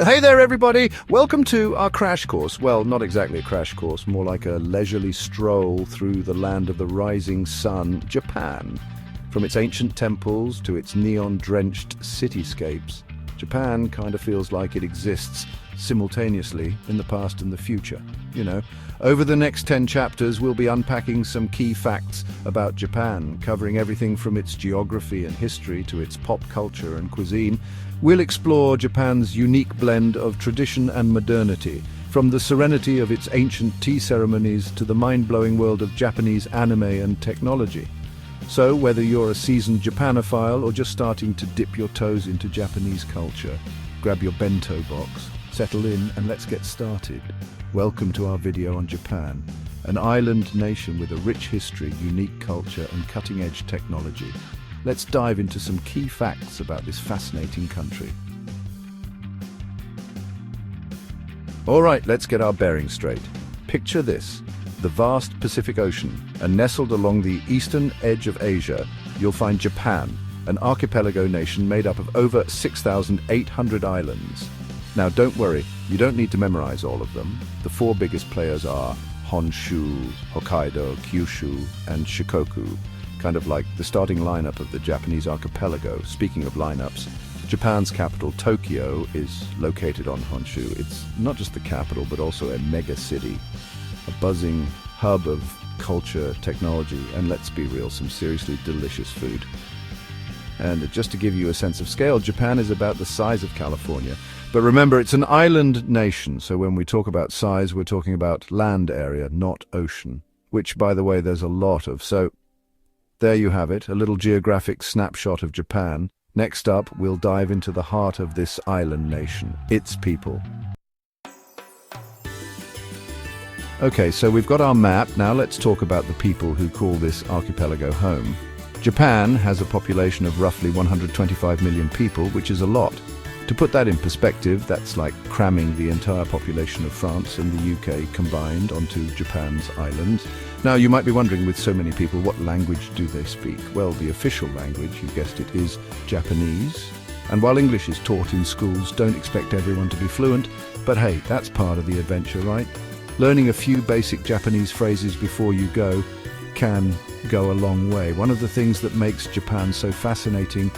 Hey there, everybody! Welcome to our crash course. Well, not exactly a crash course, more like a leisurely stroll through the land of the rising sun, Japan. From its ancient temples to its neon-drenched cityscapes, Japan kind of feels like it exists simultaneously in the past and the future. You know, over the next 10 chapters, we'll be unpacking some key facts about Japan, covering everything from its geography and history to its pop culture and cuisine. We'll explore Japan's unique blend of tradition and modernity, from the serenity of its ancient tea ceremonies to the mind-blowing world of Japanese anime and technology. So, whether you're a seasoned Japanophile or just starting to dip your toes into Japanese culture, grab your bento box, settle in, and let's get started. Welcome to our video on Japan, an island nation with a rich history, unique culture, and cutting-edge technology. Let's dive into some key facts about this fascinating country. All right, let's get our bearings straight. Picture this: the vast Pacific Ocean, and nestled along the eastern edge of Asia, you'll find Japan, an archipelago nation made up of over 6,800 islands. Now, don't worry, you don't need to memorize all of them. The four biggest players are Honshu, Hokkaido, Kyushu, and Shikoku, kind of like the starting lineup of the Japanese archipelago. Speaking of lineups, Japan's capital, Tokyo, is located on Honshu. It's not just the capital, but also a mega city, a buzzing hub of culture, technology, and let's be real, some seriously delicious food. And just to give you a sense of scale, Japan is about the size of California. But remember, it's an island nation, so when we talk about size, we're talking about land area, not ocean, which, by the way, there's a lot of. So there you have it, a little geographic snapshot of Japan. Next up, we'll dive into the heart of this island nation, its people. Okay, so we've got our map. Now let's talk about the people who call this archipelago home. Japan has a population of roughly 125 million people, which is a lot. To put that in perspective, that's like cramming the entire population of France and the UK combined onto Japan's islands. Now, you might be wondering, with so many people, what language do they speak? Well, the official language, you guessed it, is Japanese. And while English is taught in schools, don't expect everyone to be fluent. But hey, that's part of the adventure, right? Learning a few basic Japanese phrases before you go can go a long way. One of the things that makes Japan so fascinating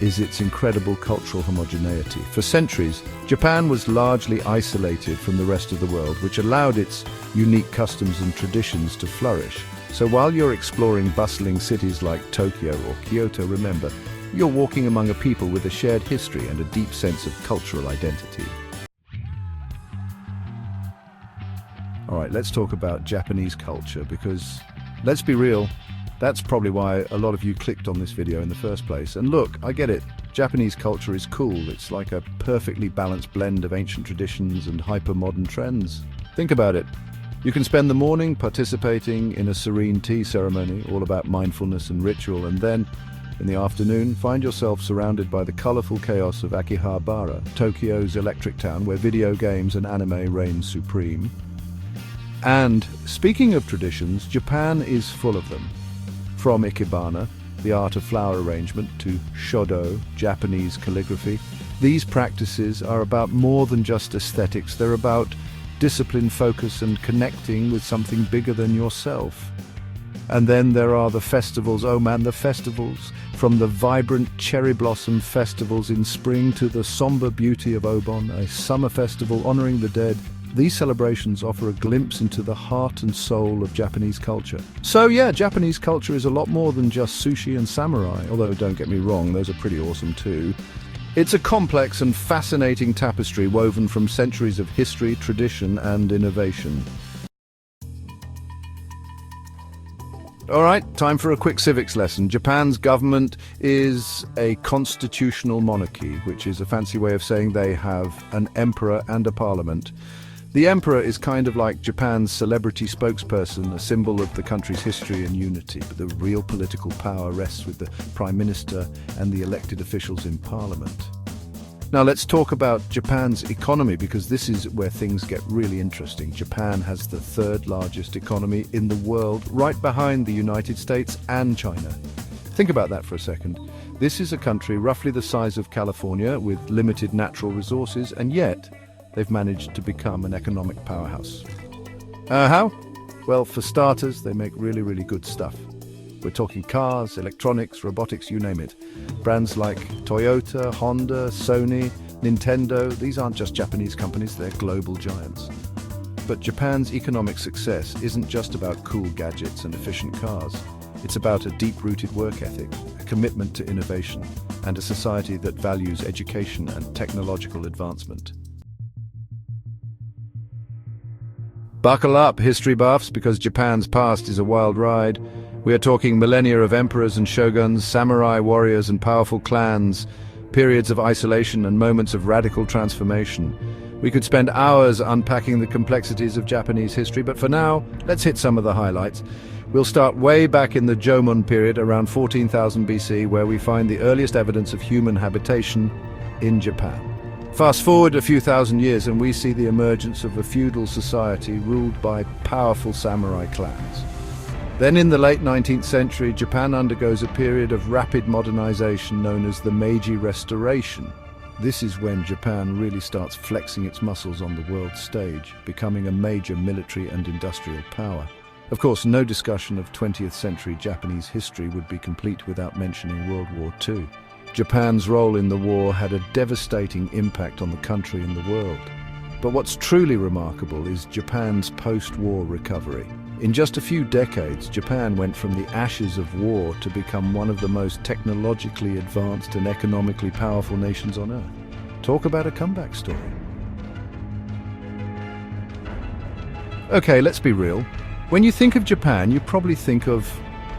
is its incredible cultural homogeneity. For centuries, Japan was largely isolated from the rest of the world, which allowed its unique customs and traditions to flourish. So while you're exploring bustling cities like Tokyo or Kyoto, remember, you're walking among a people with a shared history and a deep sense of cultural identity. All right, let's talk about Japanese culture, because let's be real, that's probably why a lot of you clicked on this video in the first place. And look, I get it. Japanese culture is cool. It's like a perfectly balanced blend of ancient traditions and hyper-modern trends. Think about it. You can spend the morning participating in a serene tea ceremony, all about mindfulness and ritual, and then, in the afternoon, find yourself surrounded by the colorful chaos of Akihabara, Tokyo's electric town where video games and anime reign supreme. And speaking of traditions, Japan is full of them. From ikebana, the art of flower arrangement, to shodo, Japanese calligraphy, these practices are about more than just aesthetics. They're about discipline, focus, and connecting with something bigger than yourself. And then there are the festivals. Oh man, the festivals. From the vibrant cherry blossom festivals in spring to the somber beauty of Obon, a summer festival honoring the dead. These celebrations offer a glimpse into the heart and soul of Japanese culture. So yeah, Japanese culture is a lot more than just sushi and samurai, although don't get me wrong, those are pretty awesome too. It's a complex and fascinating tapestry woven from centuries of history, tradition, and innovation. All right, time for a quick civics lesson. Japan's government is a constitutional monarchy, which is a fancy way of saying they have an emperor and a parliament. The emperor is kind of like Japan's celebrity spokesperson, a symbol of the country's history and unity, but the real political power rests with the prime minister and the elected officials in parliament. Now let's talk about Japan's economy, because this is where things get really interesting. Japan has the third largest economy in the world, right behind the United States and China. Think about that for a second. This is a country roughly the size of California with limited natural resources, and yet they've managed to become an economic powerhouse. How? Well, for starters, they make really good stuff. We're talking cars, electronics, robotics, you name it. Brands like Toyota, Honda, Sony, Nintendo, these aren't just Japanese companies, they're global giants. But Japan's economic success isn't just about cool gadgets and efficient cars. It's about a deep-rooted work ethic, a commitment to innovation, and a society that values education and technological advancement. Buckle up, history buffs, because Japan's past is a wild ride. We are talking millennia of emperors and shoguns, samurai warriors and powerful clans, periods of isolation and moments of radical transformation. We could spend hours unpacking the complexities of Japanese history, but for now, let's hit some of the highlights. We'll start way back in the Jomon period, around 14,000 BC, where we find the earliest evidence of human habitation in Japan. Fast forward a few thousand years and we see the emergence of a feudal society ruled by powerful samurai clans. Then in the late 19th century, Japan undergoes a period of rapid modernization known as the Meiji Restoration. This is when Japan really starts flexing its muscles on the world stage, becoming a major military and industrial power. Of course, no discussion of 20th century Japanese history would be complete without mentioning World War II. Japan's role in the war had a devastating impact on the country and the world. But what's truly remarkable is Japan's post-war recovery. In just a few decades, Japan went from the ashes of war to become one of the most technologically advanced and economically powerful nations on Earth. Talk about a comeback story. Okay, let's be real. When you think of Japan, you probably think of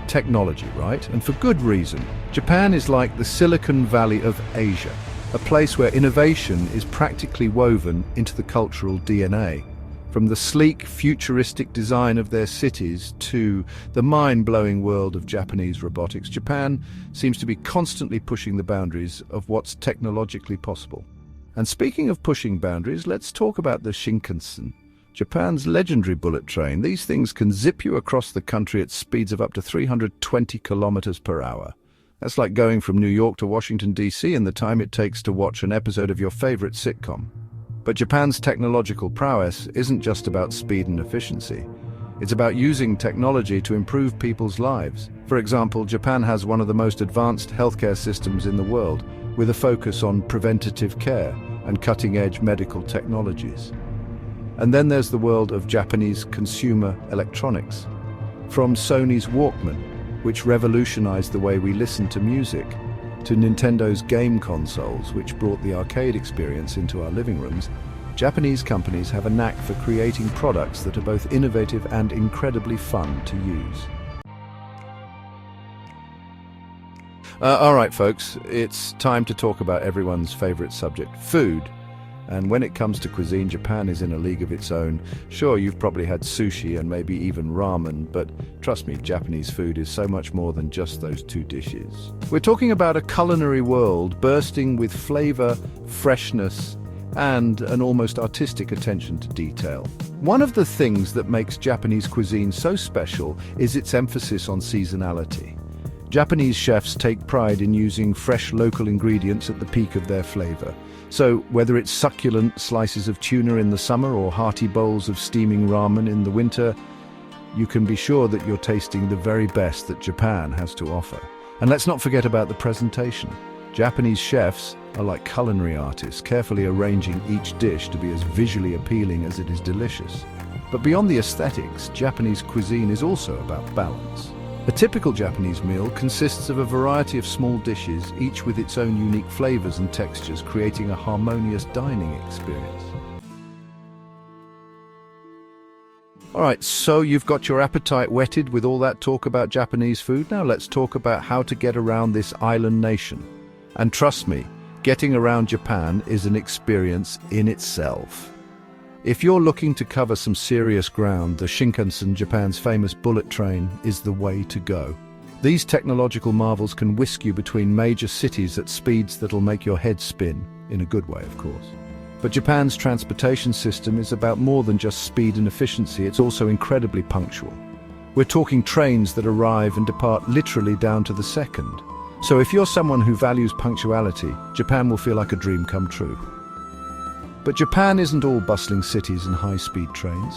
technology, right? And for good reason. Japan is like the Silicon Valley of Asia, a place where innovation is practically woven into the cultural DNA. From the sleek, futuristic design of their cities to the mind-blowing world of Japanese robotics, Japan seems to be constantly pushing the boundaries of what's technologically possible. And speaking of pushing boundaries, let's talk about the Shinkansen, Japan's legendary bullet train. These things can zip you across the country at speeds of up to 320 kilometers per hour. That's like going from New York to Washington, D.C. in the time it takes to watch an episode of your favorite sitcom. But Japan's technological prowess isn't just about speed and efficiency. It's about using technology to improve people's lives. For example, Japan has one of the most advanced healthcare systems in the world, with a focus on preventative care and cutting-edge medical technologies. And then there's the world of Japanese consumer electronics. From Sony's Walkman, which revolutionized the way we listen to music, to Nintendo's game consoles, which brought the arcade experience into our living rooms, Japanese companies have a knack for creating products that are both innovative and incredibly fun to use. All right, folks, it's time to talk about everyone's favorite subject, food. And when it comes to cuisine, Japan is in a league of its own. Sure, you've probably had sushi and maybe even ramen, but trust me, Japanese food is so much more than just those two dishes. We're talking about a culinary world bursting with flavor, freshness, and an almost artistic attention to detail. One of the things that makes Japanese cuisine so special is its emphasis on seasonality. Japanese chefs take pride in using fresh local ingredients at the peak of their flavor. So whether it's succulent slices of tuna in the summer or hearty bowls of steaming ramen in the winter, you can be sure that you're tasting the very best that Japan has to offer. And let's not forget about the presentation. Japanese chefs are like culinary artists, carefully arranging each dish to be as visually appealing as it is delicious. But beyond the aesthetics, Japanese cuisine is also about balance. A typical Japanese meal consists of a variety of small dishes, each with its own unique flavors and textures, creating a harmonious dining experience. All right, so you've got your appetite whetted with all that talk about Japanese food. Now let's talk about how to get around this island nation. And trust me, getting around Japan is an experience in itself. If you're looking to cover some serious ground, the Shinkansen, Japan's famous bullet train, is the way to go. These technological marvels can whisk you between major cities at speeds that'll make your head spin, in a good way, of course. But Japan's transportation system is about more than just speed and efficiency, it's also incredibly punctual. We're talking trains that arrive and depart literally down to the second. So if you're someone who values punctuality, Japan will feel like a dream come true. But Japan isn't all bustling cities and high-speed trains.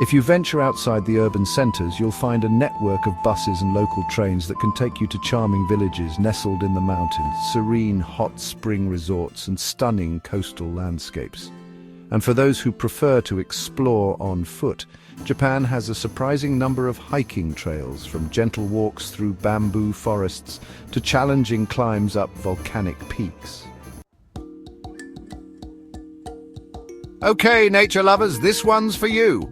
If you venture outside the urban centers, you'll find a network of buses and local trains that can take you to charming villages nestled in the mountains, serene hot spring resorts, and stunning coastal landscapes. And for those who prefer to explore on foot, Japan has a surprising number of hiking trails, from gentle walks through bamboo forests to challenging climbs up volcanic peaks. Okay, nature lovers, this one's for you.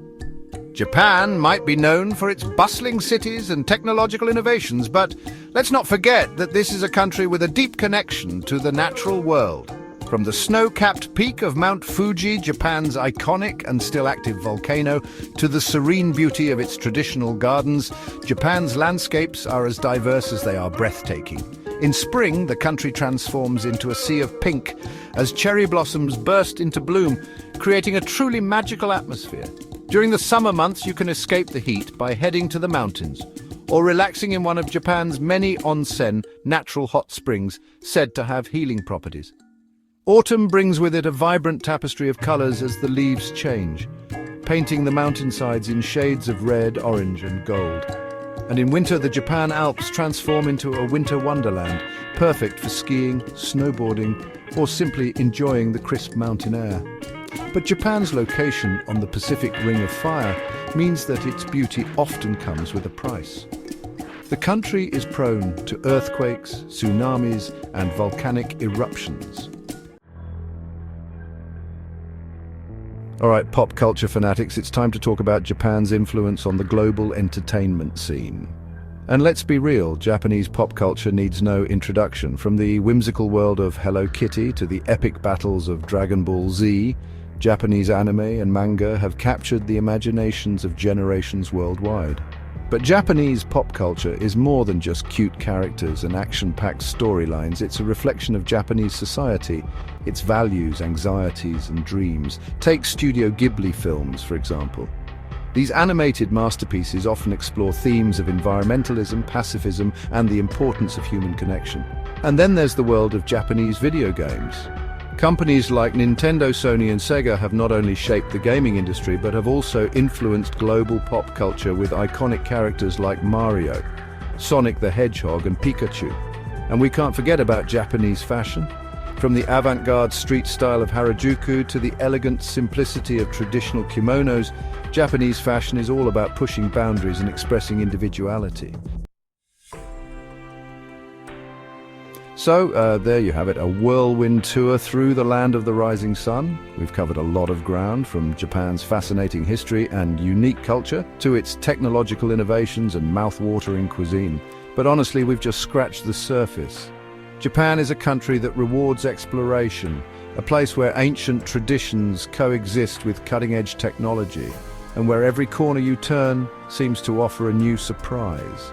Japan might be known for its bustling cities and technological innovations, but let's not forget that this is a country with a deep connection to the natural world. From the snow-capped peak of Mount Fuji, Japan's iconic and still active volcano, to the serene beauty of its traditional gardens, Japan's landscapes are as diverse as they are breathtaking. In spring, the country transforms into a sea of pink as cherry blossoms burst into bloom, creating a truly magical atmosphere. During the summer months, you can escape the heat by heading to the mountains or relaxing in one of Japan's many onsen, natural hot springs said to have healing properties. Autumn brings with it a vibrant tapestry of colors as the leaves change, painting the mountainsides in shades of red, orange, and gold. And in winter, the Japan Alps transform into a winter wonderland, perfect for skiing, snowboarding, or simply enjoying the crisp mountain air. But Japan's location on the Pacific Ring of Fire means that its beauty often comes with a price. The country is prone to earthquakes, tsunamis, and volcanic eruptions. All right, pop culture fanatics, it's time to talk about Japan's influence on the global entertainment scene. And let's be real, Japanese pop culture needs no introduction. From the whimsical world of Hello Kitty to the epic battles of Dragon Ball Z, Japanese anime and manga have captured the imaginations of generations worldwide. But Japanese pop culture is more than just cute characters and action-packed storylines. It's a reflection of Japanese society, its values, anxieties, and dreams. Take Studio Ghibli films, for example. These animated masterpieces often explore themes of environmentalism, pacifism, and the importance of human connection. And then there's the world of Japanese video games. Companies like Nintendo, Sony, and Sega have not only shaped the gaming industry, but have also influenced global pop culture with iconic characters like Mario, Sonic the Hedgehog, and Pikachu. And we can't forget about Japanese fashion. From the avant-garde street style of Harajuku to the elegant simplicity of traditional kimonos, Japanese fashion is all about pushing boundaries and expressing individuality. So, there you have it, a whirlwind tour through the land of the rising sun. We've covered a lot of ground, from Japan's fascinating history and unique culture to its technological innovations and mouth-watering cuisine. But honestly, we've just scratched the surface. Japan is a country that rewards exploration, a place where ancient traditions coexist with cutting-edge technology, and where every corner you turn seems to offer a new surprise.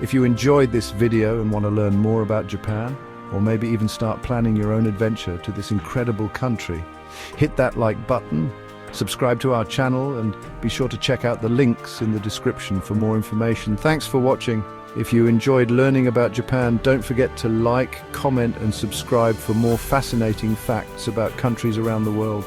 If you enjoyed this video and want to learn more about Japan, or maybe even start planning your own adventure to this incredible country, hit that like button, subscribe to our channel, and be sure to check out the links in the description for more information. Thanks for watching. If you enjoyed learning about Japan, don't forget to like, comment, and subscribe for more fascinating facts about countries around the world.